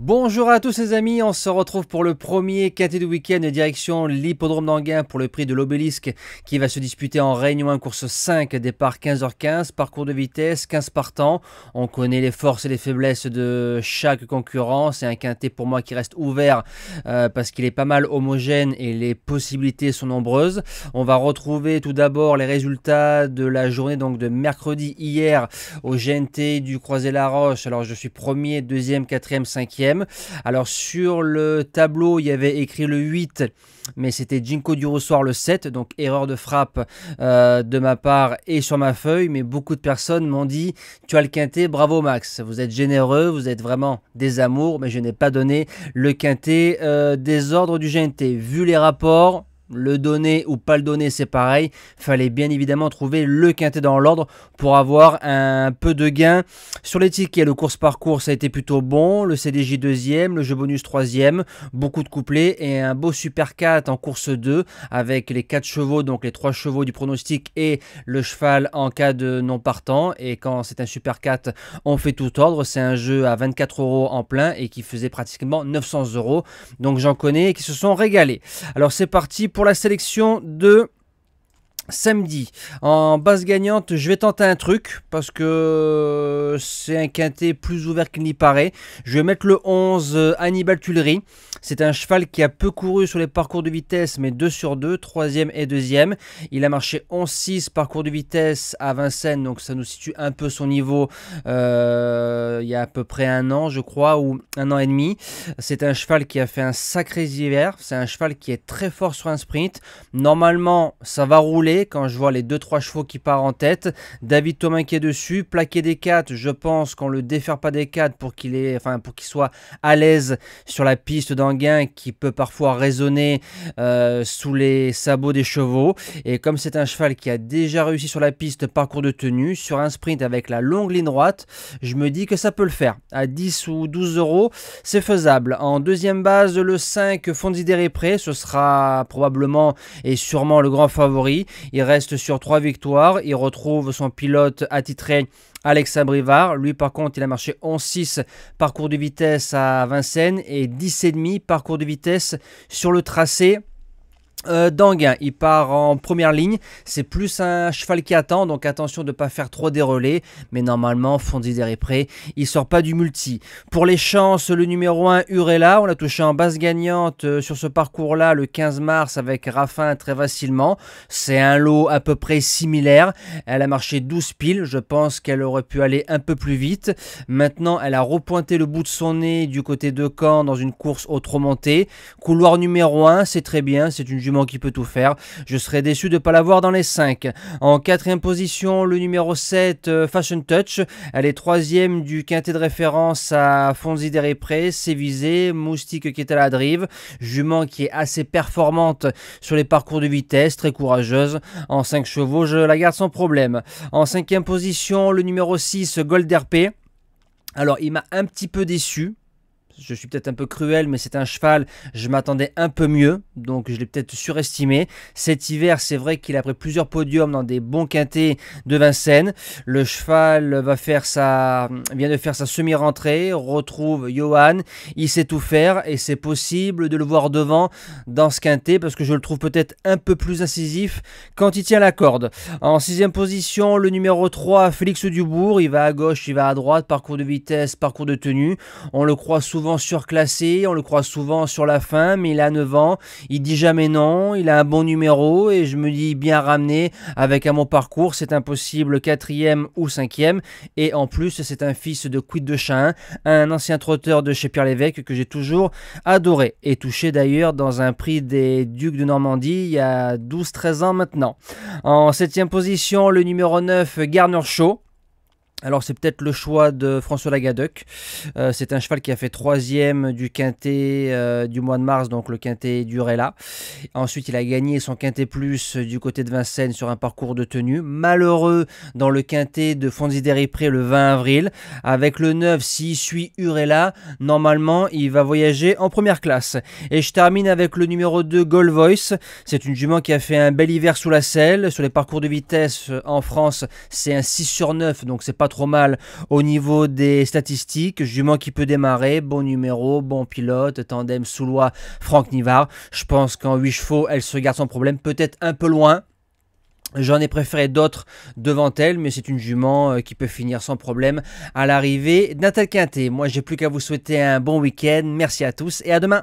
Bonjour à tous les amis, on se retrouve pour le premier quintet du week-end direction l'hippodrome d'Anguin pour le prix de l'Obélisque qui va se disputer en Réunion 1, course 5, départ 15h15, parcours de vitesse, 15 partants. On connaît les forces et les faiblesses de chaque concurrent, c'est un quintet pour moi qui reste ouvert parce qu'il est pas mal homogène et les possibilités sont nombreuses. On va retrouver tout d'abord les résultats de la journée donc de mercredi hier au GNT du Croisé-la-Roche. Alors je suis premier, deuxième, quatrième, cinquième. Alors sur le tableau il y avait écrit le 8 mais c'était Jinko du Roussoir le 7, donc erreur de frappe de ma part et sur ma feuille, mais beaucoup de personnes m'ont dit tu as le quintet, bravo Max, vous êtes généreux, vous êtes vraiment des amours, mais je n'ai pas donné le quintet des ordres du GNT. Vu les rapports, le donner ou pas le donner c'est pareil, fallait bien évidemment trouver le quintet dans l'ordre pour avoir un peu de gain sur les tickets. Le course par course a été plutôt bon, le CDJ deuxième, le jeu bonus troisième, beaucoup de couplets et un beau super 4 en course 2 avec les 4 chevaux, donc les 3 chevaux du pronostic et le cheval en cas de non partant. Et quand c'est un super 4 on fait tout ordre, c'est un jeu à 24 € en plein et qui faisait pratiquement 900 €, donc j'en connais qui se sont régalés. Alors c'est parti pour la sélection de samedi. En base gagnante, je vais tenter un truc parce que c'est un quintet plus ouvert qu'il n'y paraît. Je vais mettre le 11 Hannibal Tuileries. C'est un cheval qui a peu couru sur les parcours de vitesse, mais 2 sur 2, troisième et deuxième. Il a marché 11-6 parcours de vitesse à Vincennes, donc ça nous situe un peu son niveau il y a à peu près un an, je crois, ou un an et demi. C'est un cheval qui a fait un sacré hiver. C'est un cheval qui est très fort sur un sprint. Normalement, ça va rouler quand je vois les 2-3 chevaux qui partent en tête. David Thomas qui est dessus, plaqué des 4, je pense qu'on le défère pas des 4 pour qu'il soit à l'aise sur la piste d'Anguin qui peut parfois résonner sous les sabots des chevaux. Et comme c'est un cheval qui a déjà réussi sur la piste parcours de tenue, sur un sprint avec la longue ligne droite, je me dis que ça peut le faire. À 10 ou 12 €, c'est faisable. En deuxième base, le 5 Fonzi Pré, ce sera probablement et sûrement le grand favori. Il reste sur 3 victoires, il retrouve son pilote attitré Alex Abrivard. Lui par contre il a marché 11-6 parcours de vitesse à Vincennes et 10,5 parcours de vitesse sur le tracé d'Anguin. Il part en première ligne, c'est plus un cheval qui attend, donc attention de ne pas faire trop des relais, mais normalement Fonzi Pré, il sort pas du multi. Pour les chances, le numéro 1 Urella, on l'a touché en base gagnante sur ce parcours là le 15 mars avec Raffin très facilement. C'est un lot à peu près similaire, elle a marché 12 piles, je pense qu'elle aurait pu aller un peu plus vite. Maintenant elle a repointé le bout de son nez du côté de Caen dans une course au trot monté. Couloir numéro 1, c'est très bien, c'est une jument qui peut tout faire. Je serais déçu de ne pas l'avoir dans les 5. En quatrième position, le numéro 7 Fashion Touch. Elle est troisième du quintet de référence à Fonzi Pré. C'est visé. Moustique qui est à la drive. Jument qui est assez performante sur les parcours de vitesse. Très courageuse. En 5 chevaux, je la garde sans problème. En cinquième position, le numéro 6 Gold RP. Alors, il m'a un petit peu déçu. Je suis peut-être un peu cruel, mais c'est un cheval, je m'attendais un peu mieux, donc je l'ai peut-être surestimé. Cet hiver, c'est vrai qu'il a pris plusieurs podiums dans des bons quintets de Vincennes. Le cheval vient de faire sa semi-rentrée, retrouve Johan, il sait tout faire et c'est possible de le voir devant dans ce quintet parce que je le trouve peut-être un peu plus incisif quand il tient la corde. En sixième position, le numéro 3, Félix Dubourg, il va à gauche, il va à droite, parcours de vitesse, parcours de tenue. On le croit souvent surclassé, on le croit souvent sur la fin, mais il a 9 ans, il dit jamais non, il a un bon numéro et je me dis bien ramené avec un bon parcours, c'est impossible 4e ou 5e et en plus c'est un fils de Quid de Chain, un ancien trotteur de chez Pierre Lévesque que j'ai toujours adoré et touché d'ailleurs dans un prix des Ducs de Normandie il y a 12-13 ans maintenant. En 7e position, le numéro 9 Garner Show. Alors c'est peut-être le choix de François Lagadec, c'est un cheval qui a fait 3e du quintet du mois de mars, donc le quintet d'Urella. Ensuite il a gagné son quintet plus du côté de Vincennes sur un parcours de tenue. Malheureux dans le quintet de Fonzi Pré le 20 avril. Avec le 9, s'il suit Urella, normalement il va voyager en première classe. Et je termine avec le numéro 2 Gold Voice, c'est une jument qui a fait un bel hiver sous la selle. Sur les parcours de vitesse en France c'est un 6 sur 9, donc c'est pas trop trop mal au niveau des statistiques. Jument qui peut démarrer, bon numéro, bon pilote, tandem Soulois, Franck Nivard. Je pense qu'en 8 chevaux, elle se garde sans problème, peut-être un peu loin. J'en ai préféré d'autres devant elle, mais c'est une jument qui peut finir sans problème à l'arrivée d'un tel quintet. Moi, j'ai plus qu'à vous souhaiter un bon week-end. Merci à tous et à demain.